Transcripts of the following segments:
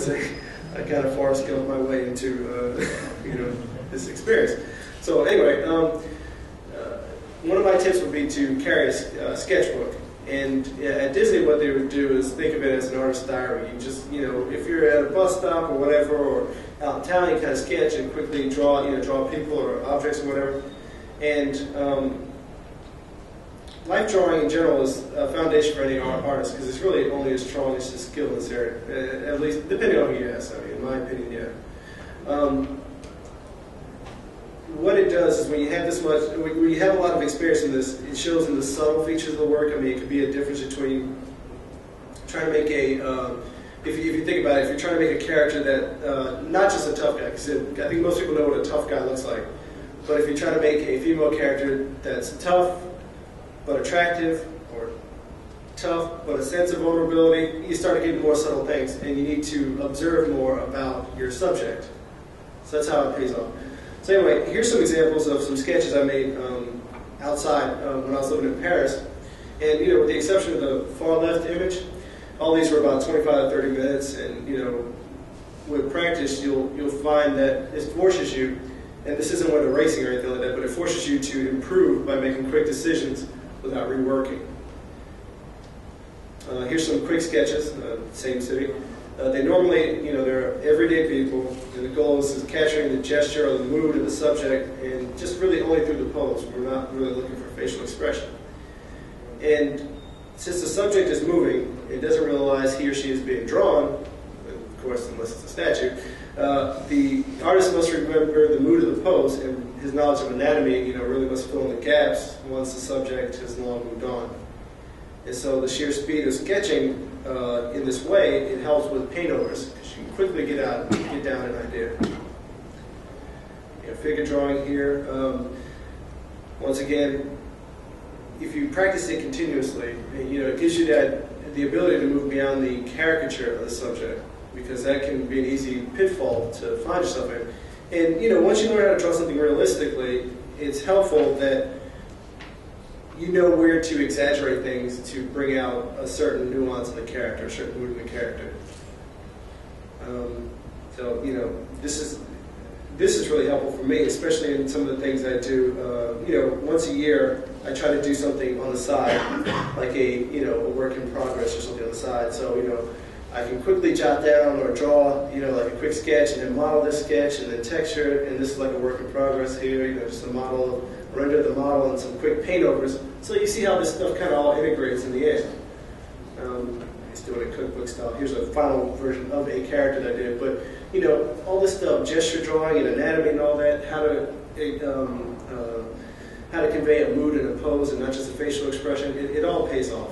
I kind of far scaled my way into this experience. So anyway, one of my tips would be to carry a sketchbook. And at Disney, what they would do is think of it as an artist's diary. You just, if you're at a bus stop or whatever, or out in town, you kind of sketch and quickly draw people or objects or whatever. And life drawing in general is a foundation for any artist, because it's really only as strong as his skill in this area. At least, depending on who you ask. I mean, in my opinion, yeah. What it does is when you have this much, when you have a lot of experience in this, it shows in the subtle features of the work. I mean, it could be a difference between trying to make if you think about it, if you're trying to make a character that, not just a tough guy, because I think most people know what a tough guy looks like, but if you try to make a female character that's tough but attractive, or tough but a sense of vulnerability, you start getting more subtle things, and you need to observe more about your subject. So that's how it pays off. So anyway, here's some examples of some sketches I made outside when I was living in Paris. And with the exception of the far left image, all these were about 25 to 30 minutes. And with practice, you'll find that it forces you, and this isn't what erasing or anything like that, but it forces you to improve by making quick decisions without reworking. Here's some quick sketches, same city. They normally, they're everyday people, and the goal is capturing the gesture or the mood of the subject, and just really only through the pose. We're not really looking for facial expression. And since the subject is moving, it doesn't realize he or she is being drawn, of course, unless it's a statue. The artist must remember the mood of the pose, and his knowledge of anatomy, really must fill in the gaps once the subject has long moved on. And so the sheer speed of sketching in this way, it helps with paintovers, because you can quickly get down an idea. Figure drawing here. Once again, if you practice it continuously, it gives you the ability to move beyond the caricature of the subject, because that can be an easy pitfall to find yourself in. And once you learn how to draw something realistically, it's helpful that you know where to exaggerate things to bring out a certain nuance in the character, a certain mood in the character. So this is really helpful for me, especially in some of the things I do. Once a year, I try to do something on the side, like a work in progress or something on the side. So I can quickly jot down or draw, like a quick sketch, and then model this sketch, and then texture it, and this is like a work in progress here, just a model, render the model, and some quick paintovers. So you see how this stuff kind of all integrates in the end. He's doing a cookbook style. Here's a final version of a character that I did, but all this stuff, gesture drawing and anatomy and all that, how to convey a mood and a pose and not just a facial expression, it all pays off.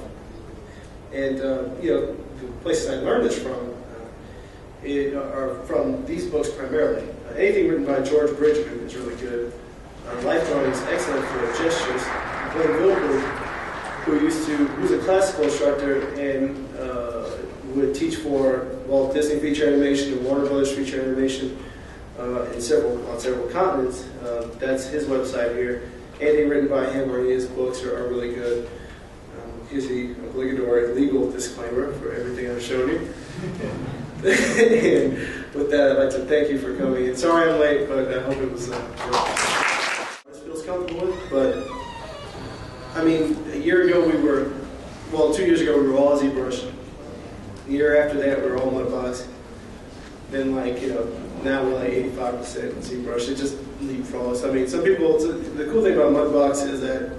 And the places I learned this from are from these books primarily. Anything written by George Bridgman is really good. Life drawing is excellent for gestures. Glenn Gilbert, who's a classical instructor and would teach for Walt Disney feature animation and Warner Brothers feature animation on several continents. That's his website here. Anything written by him or his books are really good. Here's the obligatory legal disclaimer for everything I've shown you. And with that, I'd like to thank you for coming. And sorry I'm late, but I hope it was this feels comfortable with. But I mean, a year ago 2 years ago we were all ZBrush. The year after that we were all Mudbox. Then now we're like 85% ZBrush. It just leapfrogs. I mean, some people. The cool thing about Mudbox is that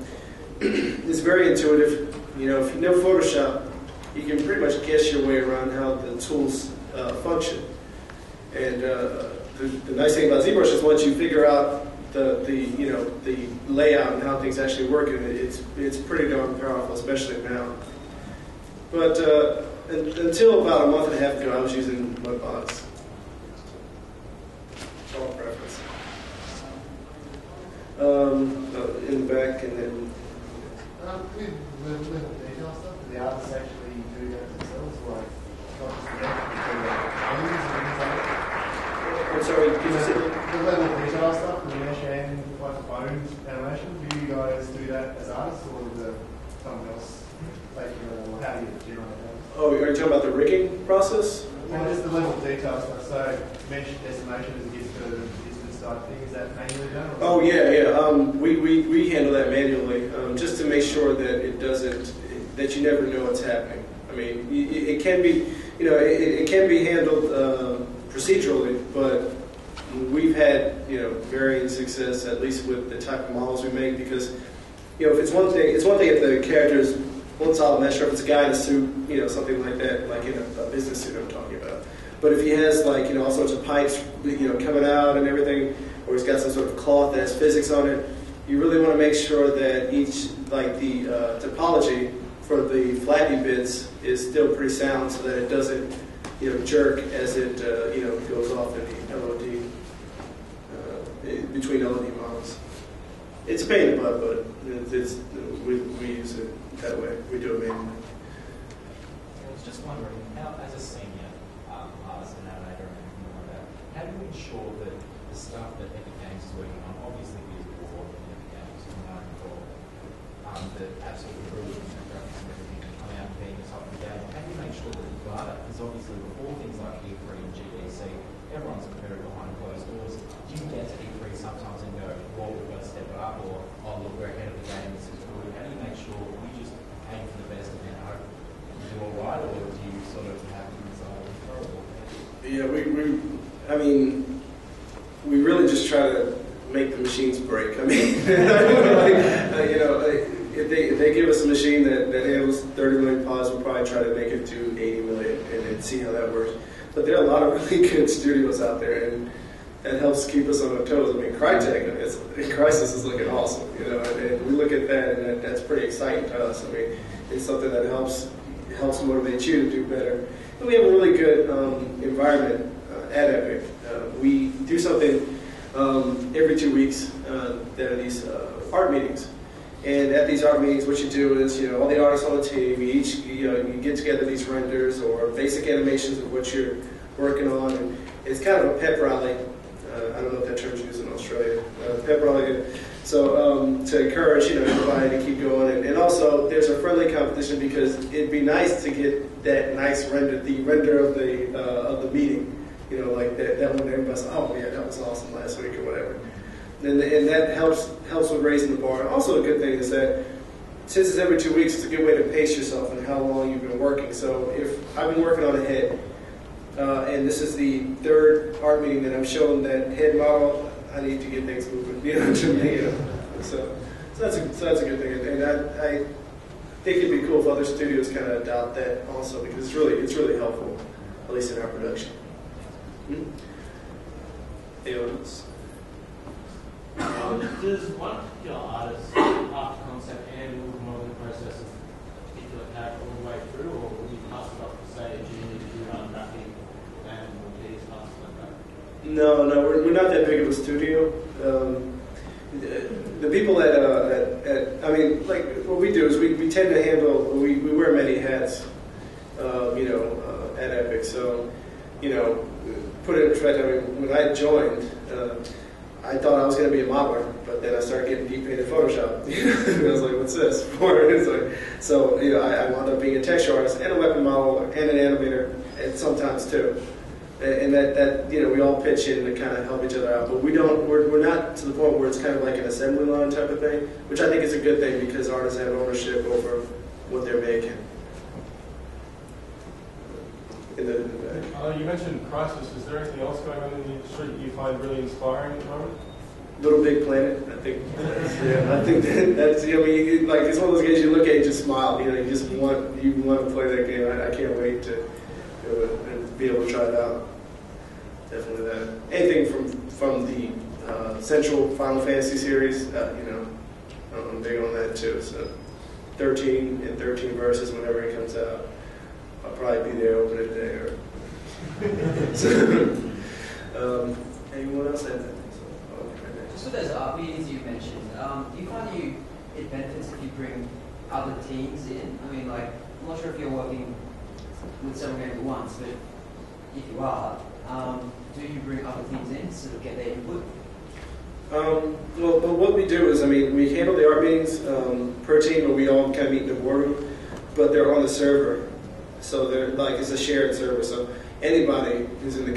it's very intuitive. If you know Photoshop, you can pretty much guess your way around how the tools function. And the nice thing about ZBrush is once you figure out the layout and how things actually work, and it's pretty darn powerful, especially now. But until about a month and a half ago, I was using Mudbox. All preference. In the back, and then. With little detail stuff, do the artists actually do that themselves, like not just the I'm sorry, could you say the level detail stuff, the mesh and like the bone animation? Do you guys do that as artists, or is it someone else taking it, or how do you generate that? Oh, are you talking about the rigging process? Well, just the level detail. detail stuff. So mesh estimation as it gets further into distance type thing, is that manually done? Oh yeah. We handle that manually just to make sure that it doesn't, that you never know what's happening. I mean, it can be, it can be handled procedurally, but we've had, varying success, at least with the type of models we make, because, if it's one thing if the character's one solid mesh, or if it's a guy in a suit, something like that, like in a business suit I'm talking about. But if he has all sorts of pipes, coming out and everything, or he's got some sort of cloth that has physics on it, you really want to make sure that each, the topology for the flappy bits is still pretty sound, so that it doesn't, jerk as it, goes off in the LOD, between LOD models. It's a pain in the butt, but we use it that way. We do it manually. I was just wondering, how, as a senior artist and animator and everything like that, how do you ensure that the stuff that Epic Games is working on, obviously is war and Epic Games is known for the absolute brilliance and graphics and everything coming out and being a top of the game. How do you make sure that the data, because obviously with all things like E3 and GDC, everyone's very behind closed doors. Do you get to E3 sometimes and go, well, we've got to step it up, or, oh, look, we're ahead of the game, this is good. How do you make sure you just aim for the best and then hope you do all right, or do you sort of have to decide horrible? Yeah, we really just try to make the machines break. I mean, if they give us a machine that handles 30 million pods, we'll probably try to make it to 80 million and then see how that works. But there are a lot of really good studios out there, and that helps keep us on our toes. I mean, Crytek, Crisis is looking awesome, and we look at that, and that's pretty exciting to us. I mean, it's something that helps motivate you to do better. And we have a really good environment at Epic. We do something every 2 weeks. There are these art meetings. And at these art meetings, what you do is, all the artists on the team, you get together these renders or basic animations of what you're working on. And it's kind of a pep rally. I don't know if that term's used in Australia. Pep rally. So to encourage, everybody to keep going. And also, there's a friendly competition, because it'd be nice to get that nice render, the render of the meeting. Like that one everybody's like, oh yeah, that was awesome last week or whatever. And that helps with raising the bar. Also, a good thing is that since it's every 2 weeks, it's a good way to pace yourself and how long you've been working. So if I've been working on a head, and this is the third art meeting that I'm showing that head model, I need to get things moving, to me. So that's a good thing, and I think it'd be cool if other studios kind of adopt that also, because it's really helpful, at least in our production. Anyone else? Does one particular artist, after concept and look modeling process of a particular character all the way through, or will you pass it off to say a junior to do unwrapping and more tedious tasks like that? No, we're not that big of a studio. The people at what we do is we tend to handle, we wear many hats, at Epic. So, put it in perspective, I mean, when I joined, I thought I was going to be a modeler, but then I started getting deep into Photoshop. And I was like, what's this? I wound up being a texture artist and a weapon model and an animator, and sometimes too. And that we all pitch in to kind of help each other out. But we're not to the point where it's kind of like an assembly line type of thing, which I think is a good thing, because artists have ownership over what they're making. You mentioned Crisis. Is there anything else going on in the industry that you find really inspiring at the moment? Little Big Planet, I think. I think that's. It's one of those games you look at, you just smile. You just want to play that game. I can't wait to be able to try it out. Definitely that. Anything from the Central Final Fantasy series, I'm big on that too. So 13 and 13 verses whenever it comes out. I'll probably be there opening day or. Anyone else have that? Just with those art meetings you mentioned, do you find it benefits if you bring other teams in? I mean, I'm not sure if you're working with several games at once, but if you are, do you bring other teams in to sort of get their input? Well, what we do is, we handle the art meetings per team, but we all kind of meet in the boardroom, but they're on the server. So they're it's a shared server. So anybody who's in the